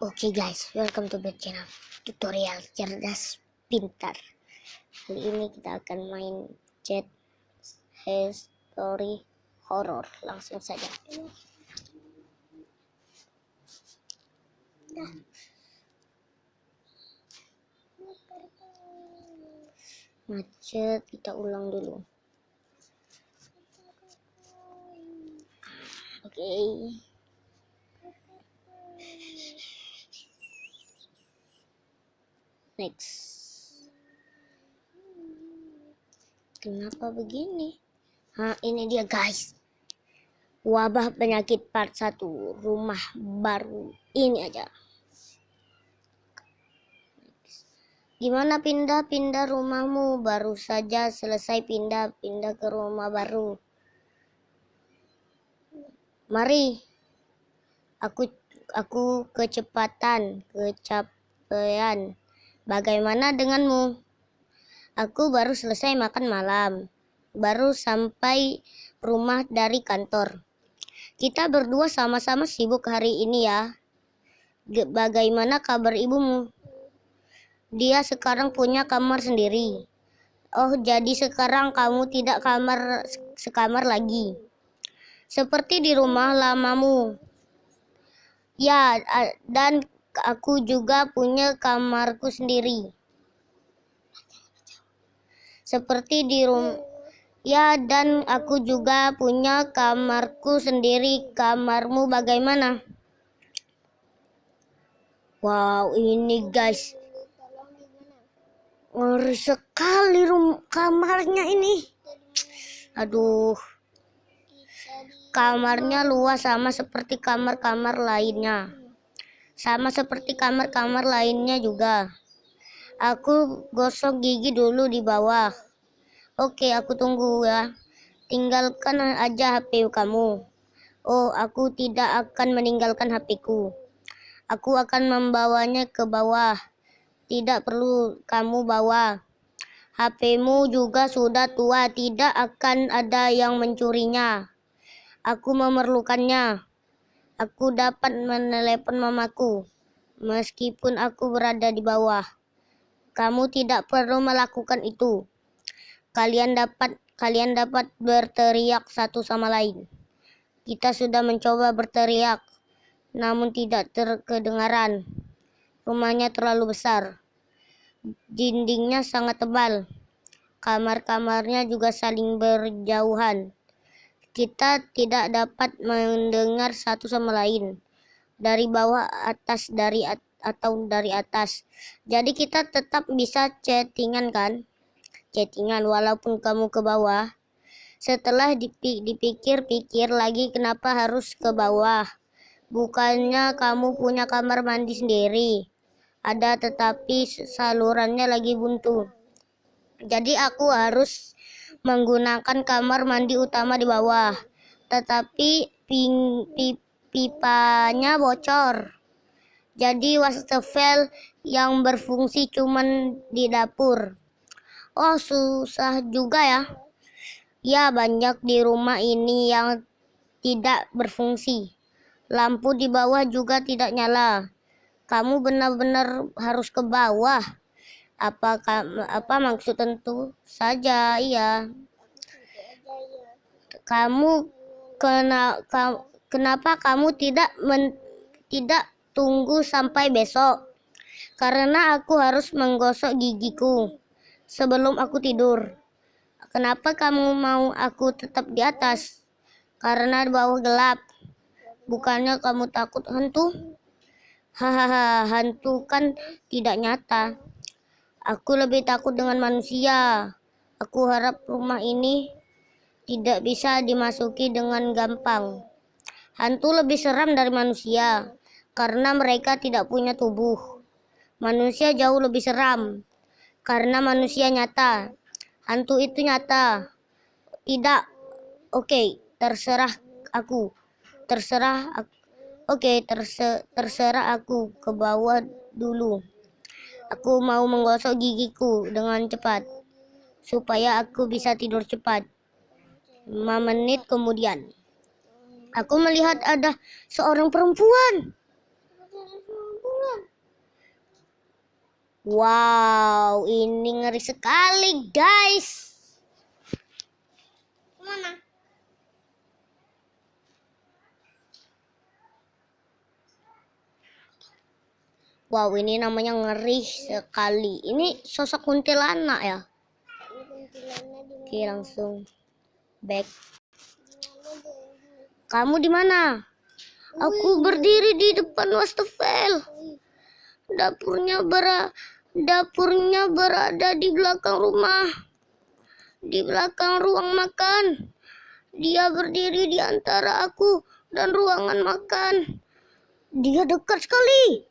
Oke guys, welcome to the channel tutorial cerdas pintar. Kali ini kita akan main chat history horror. Langsung saja. Macet, kita ulang dulu. Oke. Next. Kenapa begini? Ini dia guys. Wabah penyakit part 1, rumah baru. Ini aja. Gimana pindah rumahmu? Baru saja selesai pindah ke rumah baru. Mari. Aku kecapean. Bagaimana denganmu? Aku baru selesai makan malam. Baru sampai rumah dari kantor. Kita berdua sama-sama sibuk hari ini ya. Bagaimana kabar ibumu? Dia sekarang punya kamar sendiri. Oh, jadi sekarang kamu tidak sekamar lagi. Seperti di rumah lamamu. Ya, dan aku juga punya kamarku sendiri. Seperti di rumah. Ya, dan aku juga punya kamarku sendiri. Kamarmu bagaimana? Wow, ini guys. Ngeri sekali kamarnya ini. Aduh. Kamarnya luas sama seperti kamar-kamar lainnya. Sama seperti kamar-kamar lainnya juga. Aku gosok gigi dulu di bawah. Oke, aku tunggu ya. Tinggalkan aja HP kamu. Oh, aku tidak akan meninggalkan HP-ku. Aku akan membawanya ke bawah. Tidak perlu kamu bawa. HP-mu juga sudah tua, tidak akan ada yang mencurinya. Aku memerlukannya. Aku dapat menelepon mamaku, meskipun aku berada di bawah. Kamu tidak perlu melakukan itu. Kalian dapat berteriak satu sama lain. Kita sudah mencoba berteriak, namun tidak terkedengaran. Rumahnya terlalu besar. Dindingnya sangat tebal. Kamar-kamarnya juga saling berjauhan. Kita tidak dapat mendengar satu sama lain. Dari bawah atau dari atas. Jadi kita tetap bisa chattingan kan? Chattingan walaupun kamu ke bawah. Setelah dipikir-pikir lagi, kenapa harus ke bawah? Bukannya kamu punya kamar mandi sendiri? Ada, tetapi salurannya lagi buntu. Jadi aku harus menggunakan kamar mandi utama di bawah. Tetapi pipanya bocor. Jadi wastafel yang berfungsi cuman di dapur. Oh, susah juga ya. Ya, banyak di rumah ini yang tidak berfungsi. Lampu di bawah juga tidak nyala. Kamu benar-benar harus ke bawah. Apa maksud? Tentu saja iya. Kenapa kamu tidak tunggu sampai besok? Karena aku harus menggosok gigiku sebelum aku tidur. Kenapa kamu mau aku tetap di atas? Karena di bawah gelap. Bukannya kamu takut hantu? Hahaha, hantu kan tidak nyata. Aku lebih takut dengan manusia. Aku harap rumah ini tidak bisa dimasuki dengan gampang. Hantu lebih seram dari manusia karena mereka tidak punya tubuh. Manusia jauh lebih seram karena manusia nyata. Hantu itu nyata. Tidak. Oke, terserah aku. Terserah aku ke bawah dulu. Aku mau menggosok gigiku dengan cepat supaya aku bisa tidur cepat. 5 menit kemudian, aku melihat ada seorang perempuan. Wow, ini ngeri sekali, guys. Mana? Wow, ini namanya ngeri sekali. Ini sosok kuntilanak ya. Oke, langsung back. Kamu di mana? Aku berdiri di depan wastafel. Dapurnya berada di belakang rumah. Di belakang ruang makan. Dia berdiri di antara aku dan ruangan makan. Dia dekat sekali.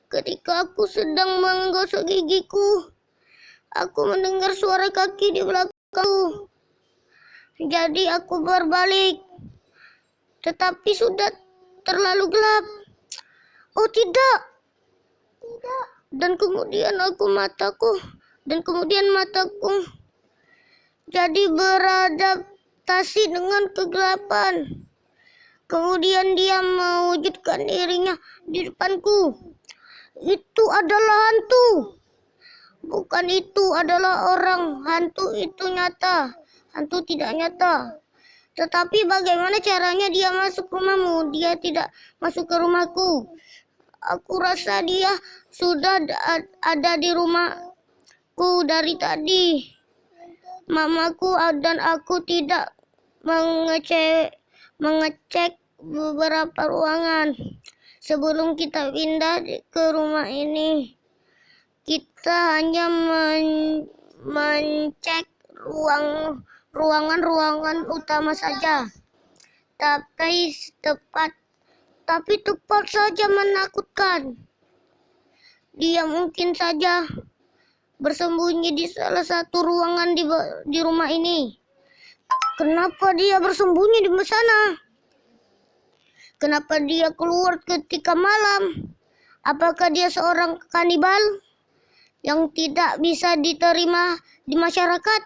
Ketika aku sedang menggosok gigiku, aku mendengar suara kaki di belakangku. Jadi aku berbalik. Tetapi sudah terlalu gelap. Oh tidak. Dan kemudian mataku jadi beradaptasi dengan kegelapan. Kemudian dia mewujudkan dirinya di depanku. Itu adalah hantu. Bukan, itu adalah orang. Hantu itu nyata. Hantu tidak nyata. Tetapi bagaimana caranya dia masuk rumahmu? Dia tidak masuk ke rumahku. Aku rasa dia sudah ada di rumahku dari tadi. Mamaku dan aku tidak mengecek beberapa ruangan. Sebelum kita pindah ke rumah ini, kita hanya mencek ruangan utama saja. Tapi tepat saja menakutkan. Dia mungkin saja bersembunyi di salah satu ruangan di rumah ini. Kenapa dia bersembunyi di sana? Kenapa dia keluar ketika malam? Apakah dia seorang kanibal yang tidak bisa diterima di masyarakat?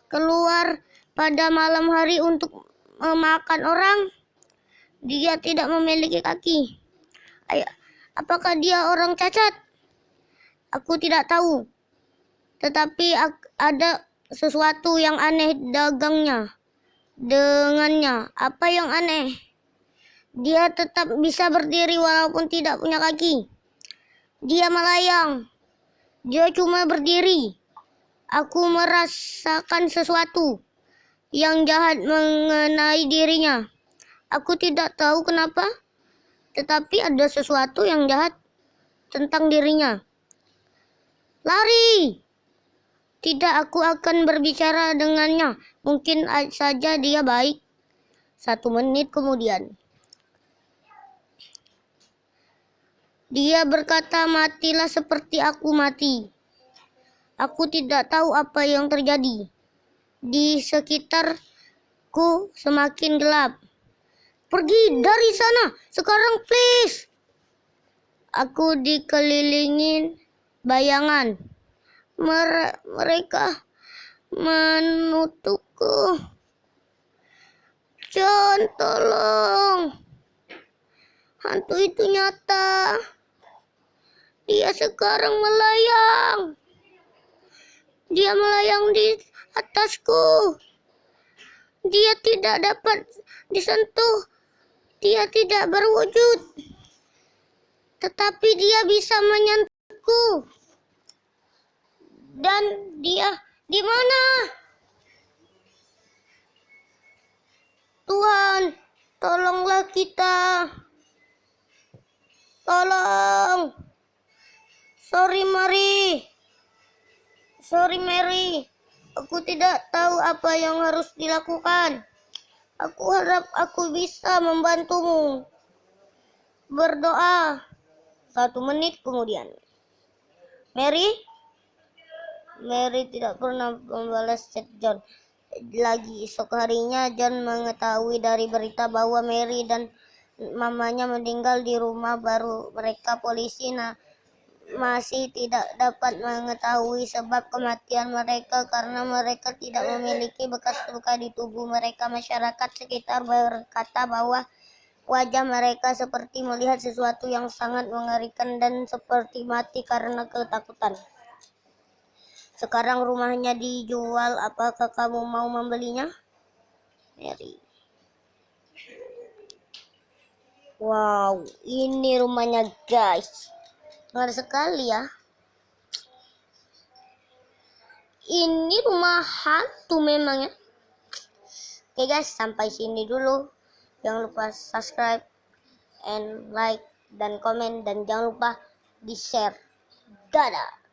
Keluar pada malam hari untuk memakan orang? Dia tidak memiliki kaki. Apakah dia orang cacat? Aku tidak tahu. Tetapi ada sesuatu yang aneh dengannya. Apa yang aneh? Dia tetap bisa berdiri walaupun tidak punya kaki. Dia melayang. Dia cuma berdiri. Aku merasakan sesuatu yang jahat mengenai dirinya. Aku tidak tahu kenapa, tetapi ada sesuatu yang jahat tentang dirinya. Lari! Tidak, aku akan berbicara dengannya. Mungkin saja dia baik. 1 menit kemudian. Dia berkata, matilah seperti aku mati. Aku tidak tahu apa yang terjadi. Di sekitarku semakin gelap. Pergi dari sana, sekarang please. Aku dikelilingi bayangan. Mereka menutupku. John, tolong. Hantu itu nyata. Dia sekarang melayang. Dia melayang di atasku. Dia tidak dapat disentuh. Dia tidak berwujud. Tetapi dia bisa menyentuhku. Dan dia di mana? Tuhan, tolonglah kita. Tolong. Sorry Mary. Aku tidak tahu apa yang harus dilakukan. Aku harap aku bisa membantumu. Berdoa. 1 menit kemudian. Mary tidak pernah membalas chat John. Lagi esok harinya, John mengetahui dari berita bahwa Mary dan mamanya meninggal di rumah baru mereka. Polisi masih tidak dapat mengetahui sebab kematian mereka karena mereka tidak memiliki bekas luka di tubuh mereka. Masyarakat sekitar berkata bahwa Wajah mereka seperti melihat sesuatu yang sangat mengerikan dan seperti mati karena ketakutan. Sekarang rumahnya dijual, apakah kamu mau membelinya? Mary. Wow, ini rumahnya guys. Ngeri sekali ya. Ini rumah hantu memang ya. Oke guys, sampai sini dulu. Jangan lupa subscribe and like dan komen, dan jangan lupa di share. Dadah.